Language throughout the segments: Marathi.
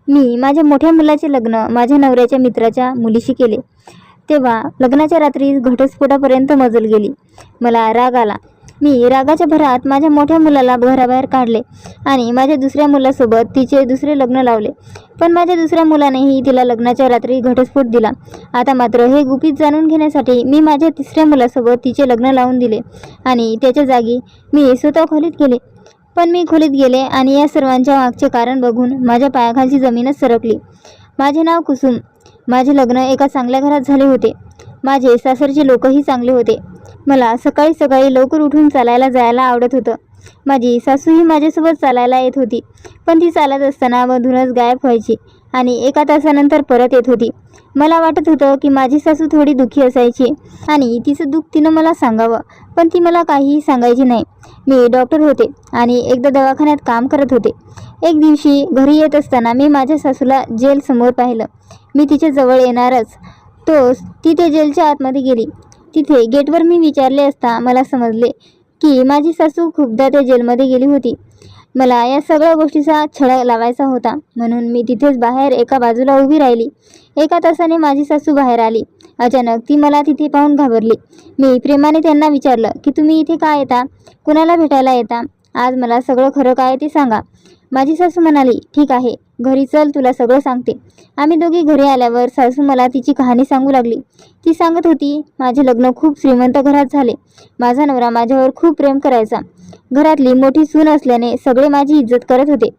मी माझ्या मोठ्या मुलाचे लग्न माझ्या नवऱ्याच्या मित्राच्या मुलीशी केले, तेव्हा लग्नाच्या रात्री घटस्फोटापर्यंत मजल गेली. मला राग आला. मी रागाच्या भरात माझ्या मोठ्या मुलाला घराबाहेर काढले आणि माझ्या दुसऱ्या मुलासोबत तिचे दुसरे लग्न लावले. पण माझ्या दुसऱ्या मुलानेही तिला लग्नाच्या रात्री घटस्फोट दिला. आता मात्र हे गुपित जाणून घेण्यासाठी मी माझ्या तिसऱ्या मुलासोबत तिचे लग्न लावून दिले आणि त्याच्या जागी मी स्वतः खोलीत गेले. पण मी खोलीत गेले आणि या सर्वांच्या मागचे कारण बघून माझ्या पायाखालची जमीनच सरकली. माझे नाव कुसुम. माझे लग्न एका चांगल्या घरात झाले होते. माझे सासरचे लोकही चांगले होते. मला सकाळी सकाळी लवकर उठून चालायला जायला आवडत होतं. माझी सासूही माझ्यासोबत चालायला येत होती, पण ती चालत असताना मधूनच गायब व्हायची आणि एका तासानंतर परत येत होती. मला वाटत होतं की माझी सासू थोडी दुःखी असायची आणि तिचं दुःख तिनं मला सांगावं, पण ती मला काहीही सांगायची नाही. मी डॉक्टर होते आणि एकदा दवाखान्यात काम करत होते. एक दिवशी घरी येत असताना मी माझ्या सासूला जेल समोर पाहिलं. मी तिच्या जवळ येणारच ती ते जेलच्या आतमध्ये गेली. तिथे गेटवर मी विचारले असता मला समजले की माझी सासू खूपदा त्या जेलमध्ये गेली होती. मला या सगळ्या गोष्टीचा छडा लावायचा होता, म्हणून मी तिथेच बाहेर एका बाजूला उभी राहिली. एका तासाने माझी सासू बाहेर आली. अचानक ती मला तिथे पाहून घाबरली. मी प्रेमाने त्यांना विचारलं की तुम्ही इथे का येता, कुणाला भेटायला येता, आज मला सगळं खरं काय ते सांगा. माझी सासू म्हणाली, ठीक आहे, घरी चल, तुला सगळं सांगते. आम्ही दोघी घरी आल्यावर सासू मला तिची कहाणी सांगू लागली. ती सांगत होती, माझे लग्न खूप श्रीमंत घरात झाले. माझा नवरा माझ्यावर खूप प्रेम करायचा. घरातली मोठी सून असल्याने सगळे माझी इज्जत करत होते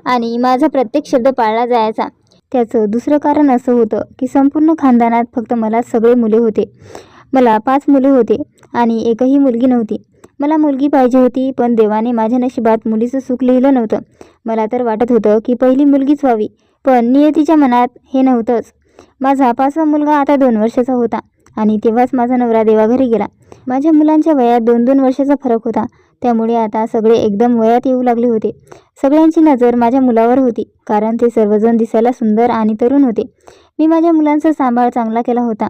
आणि माझा प्रत्येक शब्द पाळला जायचा. त्याचं दुसरं कारण असं होतं की संपूर्ण खानदानात फक्त मला सगळे मुले होते. मला 5 मुले होते आणि एकही मुलगी नव्हती. मला मुलगी पाहिजे होती, पण देवाने माझ्या नशिबात मुलीचं सुख लिहिलं नव्हतं. मला तर वाटत होतं की पहिली मुलगीच व्हावी, पण नियतीच्या मनात हे नव्हतंच. माझा 5वा मुलगा आता 2 वर्षाचा होता आणि तेव्हाच माझा नवरा देवाघरी गेला. माझ्या मुलांच्या वयात 2-2 वर्षाचा फरक होता, त्यामुळे आता सगळे एकदम वयात येऊ लागले होते. सगळ्यांची नजर माझ्या मुलावर होती, कारण ते सर्वजण दिसायला सुंदर आणि तरुण होते. मी माझ्या मुलांचा सांभाळ चांगला केला होता.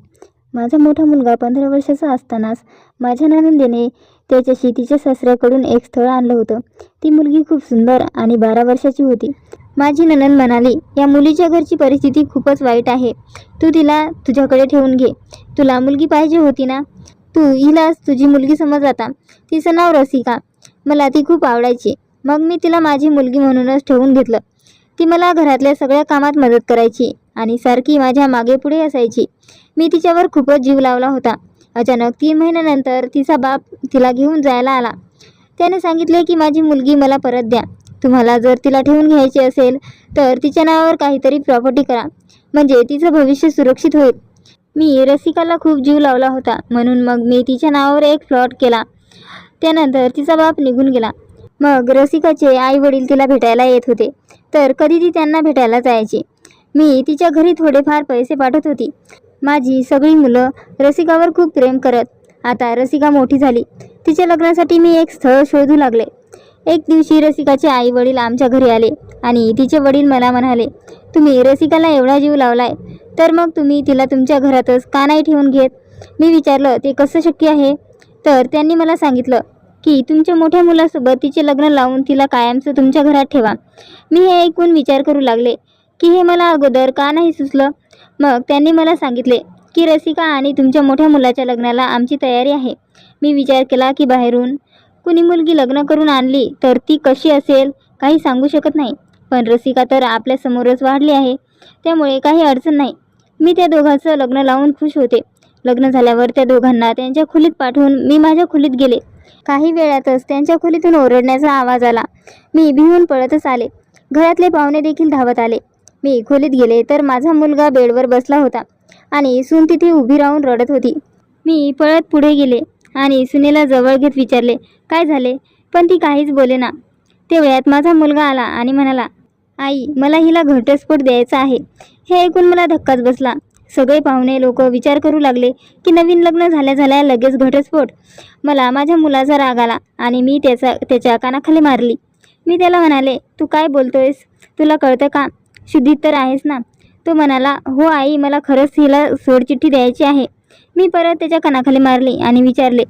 माझा मोठा मुलगा 15 वर्षाचा असतानाच माझ्या नणंदेने त्याच्याशी तिच्या सासऱ्याकडून एक स्थळ आणलं होतं. ती मुलगी खूप सुंदर आणि 12 वर्षाची होती. माझी नणंद म्हणाली, या मुलीच्या घरची परिस्थिती खूपच वाईट आहे, तू तिला तुझ्याकडे ठेवून घे. तुला मुलगी पाहिजे होती ना, तू हिलाच तुझी मुलगी समज आता. तिचं नाव रसिका. मला ती खूप आवडायची, मग मी तिला माझी मुलगी म्हणूनच ठेवून घेतलं. ती मला घरातल्या सगळ्या कामात मदत करायची आणि सारखी माझ्या मागे पुढे असायची. मी तिच्यावर खूपच जीव लावला होता. अचानक 3 महिन्यानंतर तिचा बाप तिला घेऊन जायला आला. त्याने सांगितले की माझी मुलगी मला परत द्या. तुम्हाला जर तिला ठेवून घ्यायची असेल तर तिच्या नावावर काहीतरी प्रॉपर्टी करा, म्हणजे तिचं भविष्य सुरक्षित होईल. मी रसिकाला खूप जीव लावला होता, म्हणून मग मी तिच्या नावावर एक प्लॉट केला. त्यानंतर तिचा बाप निघून गेला. मग रसिकाचे आई वडील तिला भेटायला येत होते, तर कधी ती त्यांना भेटायला जायची. मी तिच्या घरी थोडेफार पैसे पाठवत होती. माझी सगळी मुलं रसिकावर खूप प्रेम करत. आता रसिका मोठी झाली. तिच्या लग्नासाठी मी एक स्थळ शोधू लागले. एक दिवशी रसिकाचे आई वडील आमच्या घरी आले आणि तिचे वडील मला म्हणाले, तुम्ही रसिकाला एवढा जीव लावलाय, तर मग तुम्ही तिला तुमच्या घरातच का नाही ठेवून घेत. मी विचारलं, ते कसं शक्य आहे. तर त्यांनी मला सांगितलं की तुमच्या मोठ्या मुलासोबत तिचे लग्न लावून तिला कायमचं तुमच्या घरात ठेवा. मी हे ऐकून विचार करू लागले की हे मला अगोदर का नाही सुचलं. मग त्यांनी मला सांगितले की रसिका आणि तुमच्या मोठ्या मुलाच्या लग्नाला आमची तयारी आहे. मी विचार केला की बाहेरून कुणी मुलगी लग्न करून आणली तर ती कशी असेल काही सांगू शकत नाही, पण रसिका तर आपल्यासमोरच वाढली आहे, त्यामुळे काही अडचण नाही. मी त्या दोघांचं लग्न लावून खुश होते. लग्न झाल्यावर त्या दोघांना त्यांच्या खोलीत पाठवून मी माझ्या खोलीत गेले. काही वेळातच त्यांच्या खोलीतून ओरडण्याचा आवाज आला. मी भिवून पळतच आले. घरातले पाहुणे देखील धावत आले. मी खोलीत गेले तर माझा मुलगा बेडवर बसला होता आणि सून तिथे उभी राहून रडत होती. मी पळत पुढे गेले आणि सुनेला जवळ घेत विचारले, काय झाले, पण ती काहीच बोलेना. तेवढ्यात माझा मुलगा आला आणि म्हणाला, आई, मला हिला घटस्फोट द्यायचा आहे. हे ऐकून मला धक्काच बसला. सगळे पाहुणे लोक विचार करू लागले की नवीन लग्न झाल्या लगेच घटस्फोट. मला माझ्या मुलाचा राग आला आणि मी त्याच्या कानाखाली मारली. मी त्याला म्हणाले, तू काय बोलतोयस, तुला कळतं का, शुद्धीत तर आहेस ना. तो म्हणाला, हो आई, मला खरंच हिला सोडचिठ्ठी द्यायची आहे. मी परत त्याच्या कानाखाली मारली आणि विचारले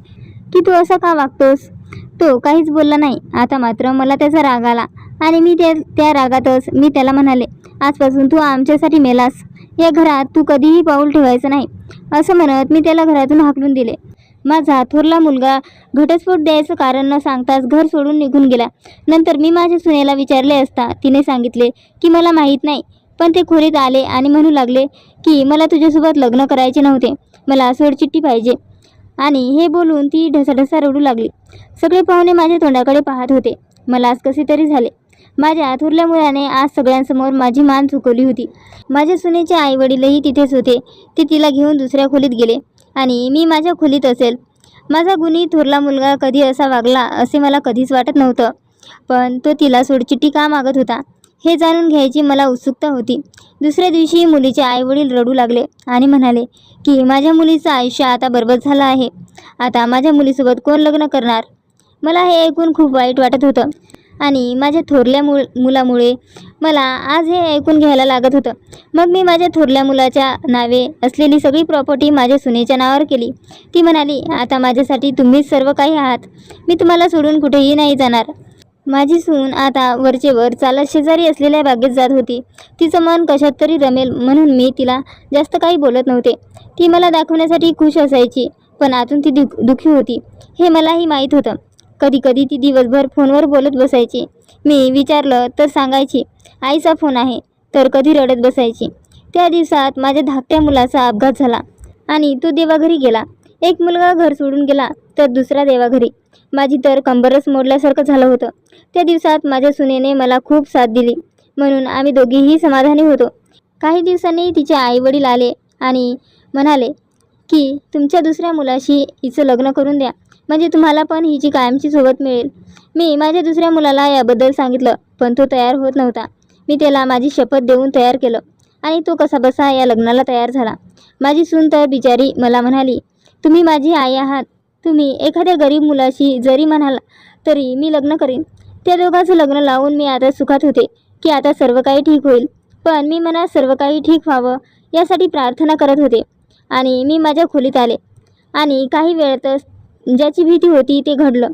की तू असा का वागतोस. तो काहीच बोलला नाही. आता मात्र मला त्याचा राग आला आणि मी त्या रागातच मी त्याला म्हणाले, आजपासून तू आमच्यासाठी मेलास. या घरात तू कधीही पाऊल ठेवायचं नाही. असं म्हणत मी त्याला घरातून हाकलून दिले. माझा थोरला मुलगा घटस्फोट द्यायचं कारण न सांगताच घर सोडून निघून गेला. नंतर मी माझ्या सुनेला विचारले असता तिने सांगितले की मला माहीत नाही, पण ते खोलीत आले आणि म्हणू लागले की मला तुझ्यासोबत लग्न करायचे नव्हते, मला सोडचिठ्ठी पाहिजे. आणि हे बोलून ती ढसाढसा रडू लागली. सगळे पाहुणे माझ्या तोंडाकडे पाहत होते. मला आज कसे तरी झाले. माझ्या थोरल्या मुलाने आज सगळ्यांसमोर माझी मान चुकवली होती. माझ्या सुनेचे आईवडीलही तिथेच होते. ते तिला घेऊन दुसऱ्या खोलीत गेले आणि मी माझ्या खोलीत असेल. माझा गुणी थोरला मुलगा कधी असा वागला असे मला कधीच वाटत नव्हतं. पण तो तिला सोडचिठ्ठी का मागत होता हे जाणून घ्यायची मला उत्सुकता होती. दुसऱ्या दिवशी मुलीचे आईवडील रडू लागले आणि म्हणाले की माझ्या मुलीचं आयुष्य आता बरबाद झालं आहे. आता माझ्या मुलीसोबत कोण लग्न करणार. मला हे ऐकून खूप वाईट वाटत होतं आणि माझ्या थोरल्या मुलामुळे मला आज हे ऐकून घ्यायला लागत होतं. मग मी माझ्या थोरल्या मुलाच्या नावे असलेली सगळी प्रॉपर्टी माझ्या सुनेच्या नावावर केली. ती म्हणाली, आता माझ्यासाठी तुम्हीच सर्व काही आहात. मी तुम्हाला सोडून कुठेही नाही जाणार. माझी सून आता वरचेवर चालत शेजारी असलेल्या बागेत जात होती. तिचं मन कशात तरी रमेल म्हणून मी तिला जास्त काही बोलत नव्हते. ती मला दाखवण्यासाठी खुश असायची, पण आतून ती दुःखी होती हे मलाही माहीत होतं. कधी कधी ती दिवसभर फोनवर बोलत बसायची. मी विचारलं तर सांगायची आईचा फोन आहे, तर कधी रडत बसायची. त्या दिवसात माझ्या धाकट्या मुलाचा अपघात झाला आणि तो देवाघरी गेला. एक मुलगा घर सोडून गेला तर दुसरा देवाघरी. माझी तर कंबरच मोडल्यासारखं झालं होतं. त्या दिवसात माझ्या सुनेने मला खूप साथ दिली म्हणून आम्ही दोघीही समाधानी होतो. काही दिवसांनी तिचे आईवडील आले आणि म्हणाले की तुमच्या दुसऱ्या मुलाशी हिचं लग्न करून द्या, म्हणजे तुम्हाला पण हिची कायमची सोबत मिळेल. मी माझ्या दुसऱ्या मुलाला याबद्दल सांगितलं, पण तो तयार होत नव्हता. मी त्याला माझी शपथ देऊन तयार केलं आणि तो कसाबसा या लग्नाला तयार झाला. माझी सून तर बिचारी मला म्हणाली, तुम्ही माझी आई आहात. तुम्ही एखाद्या गरीब मुलाशी जरी म्हणाल तरी मी लग्न करीन. त्या दोघांचं लग्न लावून मी आता सुखात होते की आता सर्व काही ठीक होईल. पण मी मनात सर्व काही ठीक व्हावं यासाठी प्रार्थना करत होते आणि मी माझ्या खोलीत आले आणि काही वेळातच ज्याची भीती होती ते घडलं.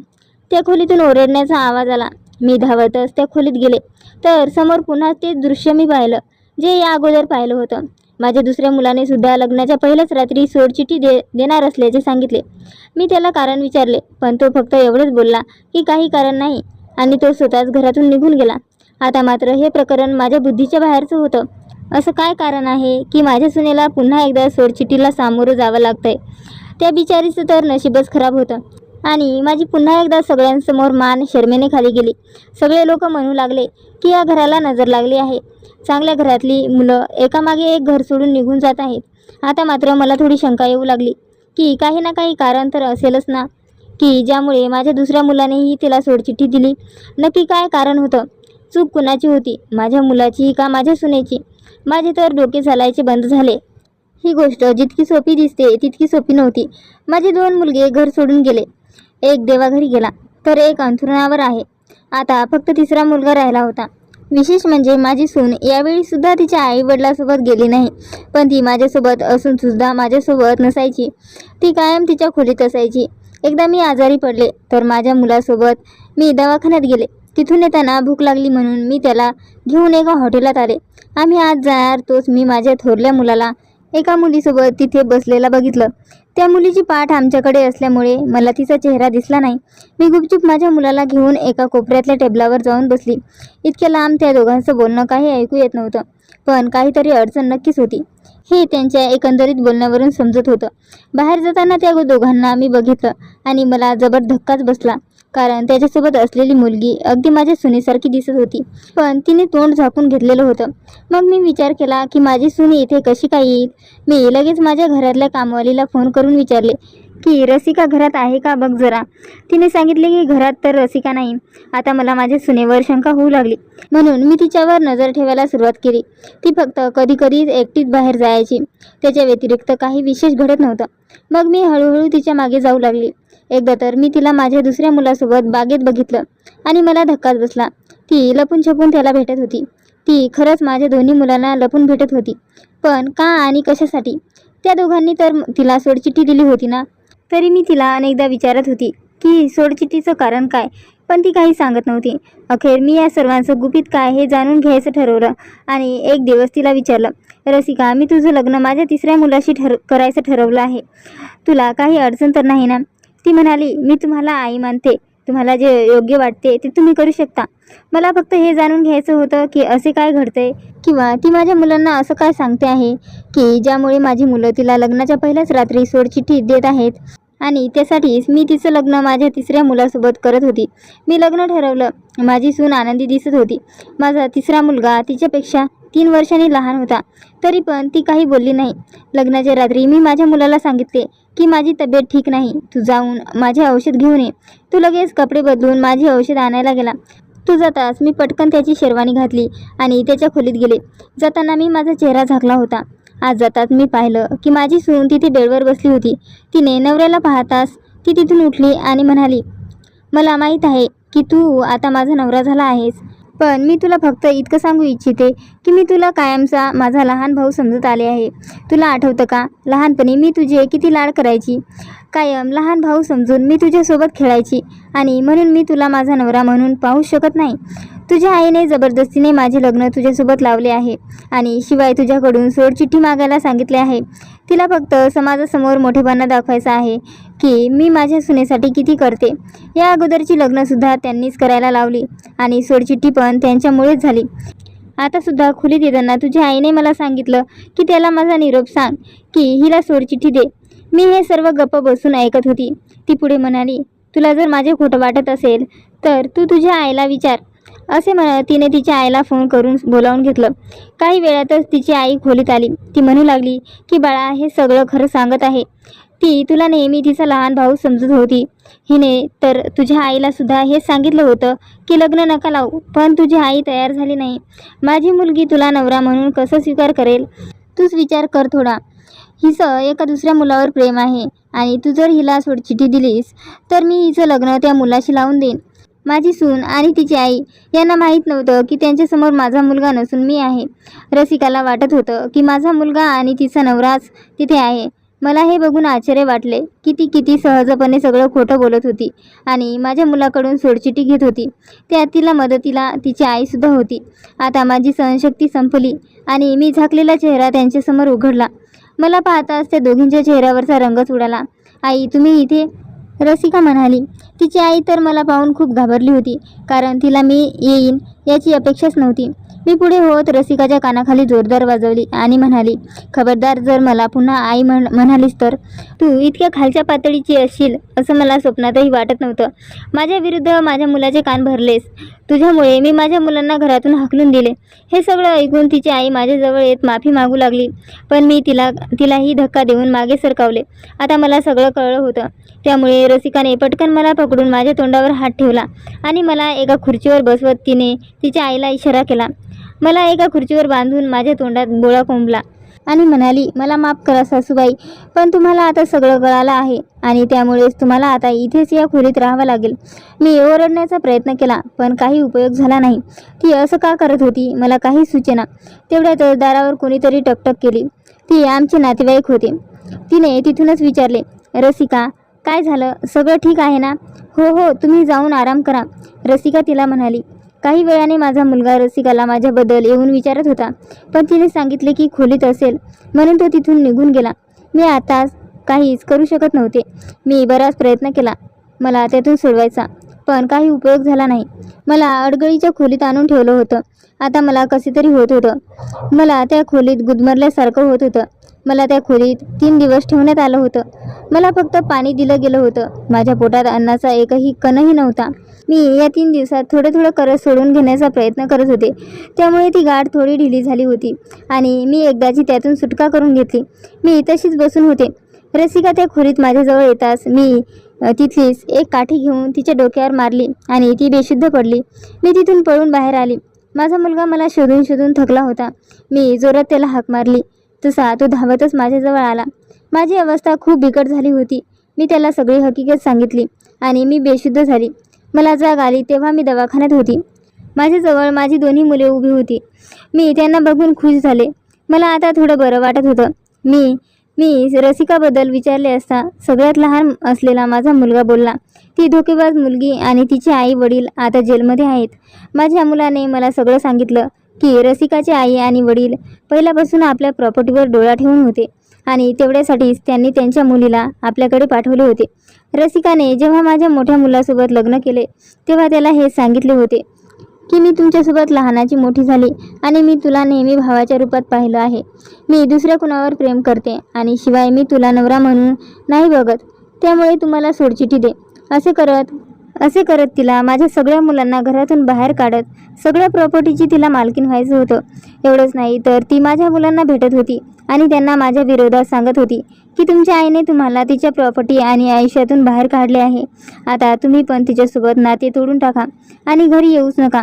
त्या खोलीतून ओरडण्याचा आवाज आला. मी धावतच त्या खोलीत गेले तर समोर पुन्हा तेच दृश्य मी पाहिलं जे या अगोदर पाहिलं होतं. माझ्या दुसऱ्या मुलाने सुद्धा लग्नाच्या पहिल्याच रात्री सोडचिठ्ठी देणार असल्याचे सांगितले. मी त्याला कारण विचारले, पण तो फक्त एवढंच बोलला की काही कारण नाही आणि तो स्वतःच घरातून निघून गेला. आता मात्र हे प्रकरण माझ्या बुद्धीच्या बाहेरचं होतं. असं काय कारण आहे की माझ्या सुनेला पुन्हा एकदा सोडचिठ्ठीला सामोरं जावं लागतंय. त्या बिचारीचं तर नशीबच खराब होतं आणि माझी पुन्हा एकदा सगळ्यांसमोर मान शरमेने खाली गेली. सगळे लोक म्हणू लागले की या घराला नजर लागली आहे. चांगल्या घरातली मुलं एकामागे एक घर सोडून निघून जात आहेत. आता मात्र मला थोडी शंका येऊ लागली की काही ना काही कारण तर असेलच ना, की ज्यामुळे माझ्या दुसऱ्या मुलानेही तिला सोडचिठ्ठी दिली. नक्की काय कारण होतं. चूक कुणाची होती, माझ्या मुलाची का माझ्या सुनेची. माझे तर डोके चालायचे बंद झाले. ही गोष्ट जितकी सोपी दिसते तितकी सोपी नव्हती. माझे 2 मुलगे घर सोडून गेले. एक देवाघरी गेला तर एक अंथरुणावर आहे. आता फक्त तिसरा मुलगा राहिला होता. विशेष म्हणजे माझी सून यावेळी सुद्धा तिच्या आईवडिलांसोबत गेली नाही, पण ती माझ्यासोबत असून सुद्धा माझ्यासोबत नसायची. ती कायम तिच्या खोलीत असायची. एकदा मी आजारी पडले तर माझ्या मुलासोबत मी दवाखान्यात गेले. तिथून येताना भूक लागली म्हणून मी त्याला घेऊन एका हॉटेलात आले. आम्ही आज जाणार तोच मी माझ्या थोरल्या मुलाला एका मुलीसोबत तिथे बसलेला बघितलं. त्या मुलीची पाठ आमच्याकडे असल्यामुळे मला तिचा चेहरा दिसला नाही. मी गुपचूप माझ्या मुलाला घेऊन एका कोपऱ्यातल्या टेबलावर जाऊन बसली. इतक्या लांब त्या दोघांचं बोलणं काही ऐकू येत नव्हतं, पण काहीतरी अडचण नक्कीच होती हे त्यांच्या एकंदरीत बोलण्यावरून समजत होतं. बाहेर जाताना त्या दोघांना मी बघितलं आणि मला जबर धक्काच बसला, कारण त्याच्यासोबत असलेली मुलगी अगदी माझ्या सुनेसारखी दिसत होती, पण तिने तोंड झाकून घेतलेलं होतं. मग मी विचार केला की माझी सून इथे कशी काय येईल. मी लगेच माझ्या घरातल्या कामवालीला फोन करून विचारले की रसिका घरात आहे का बघ जरा. तिने सांगितले की घरात तर रसिका नाही. आता मला माझ्या सुनेवर शंका होऊ लागली म्हणून मी तिच्यावर नजर ठेवायला सुरुवात केली. ती फक्त कधी कधी एकटीच बाहेर जायची. त्याच्या व्यतिरिक्त काही विशेष घडत नव्हतं. मग मी हळूहळू तिच्या मागे जाऊ लागली. एकदा तर मी तिला माझ्या दुसऱ्या मुलासोबत बागेत बघितलं आणि मला धक्काच बसला. ती लपून छपून त्याला भेटत होती. ती खरंच माझ्या दोन्ही मुलांना लपून भेटत होती, पण का आणि कशासाठी. त्या दोघांनी तर तिला सोडचिठ्ठी दिली होती ना. तरी मी तिला अनेकदा विचारत होती की सोडचिठ्ठीचं कारण काय, पण ती काही सांगत नव्हती. अखेर मी या सर्वांचं गुपित काय हे जाणून घ्यायचं ठरवलं आणि एक दिवस तिला विचारलं, रसिका, मी तुझं लग्न माझ्या तिसऱ्या मुलाशी करायचं ठरवलं आहे. तुला काही अडचण तर नाही ना? ती म्हणाली, मी तुम्हाला आई मानते. तुम्हाला जे योग्य वाटते ते तुम्ही करू शकता. मला फक्त हे जाणून घ्यायचं होतं की असे काय घडतंय, किंवा ती माझ्या मुलांना असं काय सांगते आहे की ज्यामुळे माझी मुलं तिला लग्नाच्या पहिल्याच रात्री सोडचिठ्ठी देत आहेत. आणि त्यासाठीच मी तिचं लग्न माझ्या तिसऱ्या मुलासोबत करत होती. मी लग्न ठरवलं. माझी सून आनंदी दिसत होती. माझा तिसरा मुलगा तिच्यापेक्षा 3 वर्षांनी लहान होता. तरी पण ती काही बोलली नाही. लग्नाच्या रात्री मी माझ्या मुलाला सांगितले की माझी तब्येत ठीक नाही, तू जाऊन माझे औषध घेऊन ये. तू लगेच कपडे बदलून माझी औषध आणायला गेला. तू जाताच मी पटकन त्याची शेरवानी घातली आणि त्याच्या खोलीत गेले. जाताना मी माझा चेहरा झाकला होता. आज जातात मी पाहिलं की माझी सून तिथे बेडवर बसली होती. तिने नवऱ्याला पाहताच ती तिथून उठली आणि म्हणाली, मला माहीत आहे की तू आता माझा नवरा झाला आहेस, पण मी तुला फक्त इतकं सांगू इच्छिते की मी तुला कायमचा माझा लहान भाऊ समजत आले आहे. तुला आठवतं का, लहानपणी मी तुझे किती लाड करायची. कायम लहान भाऊ समजून मी तुझ्यासोबत खेळायची आणि म्हणून मी तुला माझा नवरा म्हणून पाहू शकत नाही. तुझ्या आईने जबरदस्तीने माझे लग्न तुझ्यासोबत लावले आहे आणि शिवाय तुझ्याकडून सोडचिठ्ठी मागायला सांगितले आहे. तिला फक्त समाजासमोर मोठेपणा दाखवायचा आहे की मी माझ्या सुनेसाठी किती करते. या अगोदरची लग्नसुद्धा त्यांनीच करायला लावली आणि सोडचिठ्ठी पण त्यांच्यामुळेच झाली. आता सुद्धा खोलीत येताना तुझ्या आईने मला सांगितलं की त्याला माझा निरोप सांग की हिला सोडचिठ्ठी दे. मी हे सर्व गप्प बसून ऐकत होती. ती पुढे म्हणाली, तुला जर माझे खोटं वाटत असेल तर तू तुझ्या आईला विचार. असे म्हणत तिने तिच्या आईला फोन करून बोलावून घेतलं. काही वेळातच तिची आई खोलीत आली. ती म्हणू लागली की बाळा, हे सगळं खरं सांगत आहे. ती तुला नेहमी तिचा लहान भाऊ समजत होती. हिने तर तुझ्या आईला सुद्धा हेच सांगितलं होतं की लग्न नका लावू, पण तुझी आई तयार झाली नाही. माझी मुलगी तुला नवरा म्हणून कसं स्वीकार करेल? तूच विचार कर थोडा. हिचं एका दुसऱ्या मुलावर प्रेम आहे आणि तू जर हिला सोडचिठ्ठी दिलीस तर मी हिचं लग्न त्या मुलाशी लावून देईन. माझी सून आणि तिची आई यांना माहीत नव्हतं की त्यांच्यासमोर माझा मुलगा नसून मी आहे. रसिकाला वाटत होतं की माझा मुलगा आणि तिचा नवराच तिथे आहे. मला हे बघून आश्चर्य वाटले की ती किती सहजपणे सगळं खोटं बोलत होती आणि माझ्या मुलाकडून सोडचिठ्ठी घेत होती. त्यात तिला मदतीला तिची आईसुद्धा होती. आता माझी सहनशक्ती संपली आणि मी झाकलेला चेहरा त्यांच्यासमोर उघडला. मला पाहताच त्या दोघींच्या चेहऱ्यावरचा रंगच उडाला. आई, तुम्ही इथे? रसिका म्हणाली. तिची आई तर मला पाहून खूप घाबरली होती, कारण तिला मी येईन याची अपेक्षाच नव्हती. मी पुढे होत रसिकाच्या कानाखाली जोरदार वाजवली आणि म्हणाली, खबरदार, जर मला पुन्हा आई म्हणालीस तर तू इतक्या खालच्या पातळीची असशील असं मला स्वप्नातही वाटत नव्हतं. माझ्या विरुद्ध माझ्या मुलाचे कान भरलेस. तुझ्यामुळे मी माझ्या मुलांना घरातून हाकलून दिले. हे सगळं ऐकून तिची आई माझ्याजवळ येत माफी मागू लागली, पण मी तिलाही धक्का देऊन मागे सरकावले. आता मला सगळं कळलं होतं. त्यामुळे रसिकाने पटकन मला पकडून माझ्या तोंडावर हात ठेवला आणि मला एका खुर्चीवर बसवत तिने तिच्या आईला इशारा केला. मला एका खुर्चीवर बांधून माझ्या तोंडात बोळा कोंबला आणि म्हणाली, मला माफ करा सासूबाई, पण तुम्हाला आता सगळं कळालं आहे आणि त्यामुळेच तुम्हाला आता इथेच या खोलीत राहावं लागेल. मी ओरडण्याचा प्रयत्न केला, पण काही उपयोग झाला नाही. ती असं का करत होती मला काही सुचेना. तेवढ्यातच दारावर कोणीतरी टकटक केली. ती आमचे नातेवाईक होते. तिने तिथूनच विचारले, रसिका, काय झालं? सगळं ठीक आहे ना? हो हो, तुम्ही जाऊन आराम करा, रसिका तिला म्हणाली. काही वेळाने माझा मुलगा रसिकाला माझ्याबद्दल येऊन विचारत होता, पण तिने सांगितले की खोलीत असेल म्हणून तो तिथून निघून गेला. मी आता काहीच करू शकत नव्हते. मी बराच प्रयत्न केला मला त्यातून सोडवायचा, पण काही उपयोग झाला नाही. मला अडगळीच्या खोलीत आणून ठेवलं होतं. आता मला कसे तरी होत होतं. मला त्या खोलीत गुदमरल्यासारखं होत होतं. मला त्या खोलीत 3 दिवस ठेवण्यात आलं होतं. मला फक्त पाणी दिलं गेलं होतं. माझ्या पोटात अन्नाचा एकही कणही नव्हता. मी या 3 दिवसात थोडं करत सोडून घेण्याचा प्रयत्न करत होते. त्यामुळे ती गाठ थोडी ढिली झाली होती आणि मी एकदाची त्यातून सुटका करून घेतली. मी तशीच बसून होते. रसिका त्या खोलीत माझ्याजवळ येताच मी तिथलीच एक काठी घेऊन तिच्या डोक्यावर मारली आणि ती बेशुद्ध पडली. मी तिथून पळून बाहेर आली. माझा मुलगा मला शोधून शोधून थकला होता. मी जोरात त्याला हाक मारली तसा तो धावतच माझ्याजवळ आला. माझी अवस्था खूप बिकट झाली होती. मी त्याला सगळी हकीकत सांगितली आणि मी बेशुद्ध झाली. मला जाग आली तेव्हा मी दवाखान्यात होती. माझ्याजवळ माझी दोन्ही मुले उभी होती. मी त्यांना बघून खुश झाले. मला आता थोडं बरं वाटत होतं. मी रसिकाबद्दल विचारले असता सगळ्यात लहान असलेला माझा मुलगा बोलला, ती ती धोकेबाज मुलगी आणि तिचे आई वडील आता जेलमध्ये आहेत. माझ्या मुलाने मला सगळं सांगितलं की रसिकाचे आई आणि वडील पहिल्यापासून आपल्या प्रॉपर्टीवर डोळा ठेवून होते आणि तेवढ्यासाठीच त्यांनी त्यांच्या मुलीला आपल्याकडे पाठवले होते. रसिकाने जेव्हा माझ्या मोठ्या मुलासोबत लग्न केले तेव्हा त्याला हे सांगितले होते की मी तुमच्यासोबत लहानाची मोठी झाली आणि मी तुला नेहमी भावाच्या रूपात पाहिलं आहे. मी दुसऱ्या कुणावर प्रेम करते आणि शिवाय मी तुला नवरा म्हणून नाही बघत, त्यामुळे तुम्हाला सोडचिठी दे. असे करत तिला माझ्या सगळ्या मुलांना घरातून बाहेर काढत सगळ्या प्रॉपर्टीची तिला मालकीण व्हायचं होतं. एवढंच नाही तर ती माझ्या मुलांना भेटत होती आणि त्यांना माझ्या विरोधात सांगत होती की तुमच्या आईने तुम्हाला तिच्या प्रॉपर्टी आणि आयुष्यातून बाहेर काढले आहे. आता तुम्ही पण तिच्यासोबत नाते तोडून टाका आणि घरी येऊच नका.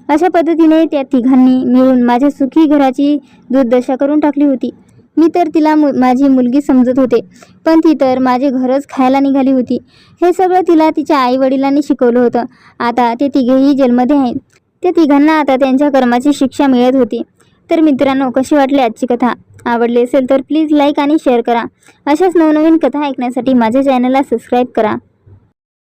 अशा पद्धतीने त्या तिघांनी मिळून माझ्या सुखी घराची दुर्दशा करून टाकली होती. मी तर तिला माझी मुलगी समजत होते, पण ती तर माझे घरच खायला निघाली होती. हे सगळं तिला तिच्या आई वडिलांनी शिकवलं होतं. आता ते तिघेही जेलमध्ये आहेत. त्या तिघांना आता त्यांच्या कर्माची शिक्षा मिळत होती. तर मित्रांनो, कशी वाटली आजची कथा? आवडली असेल तर प्लीज लाईक आणि शेअर करा. अशाच नवनवीन कथा ऐकण्यासाठी माझ्या चॅनलला सबस्क्राईब करा.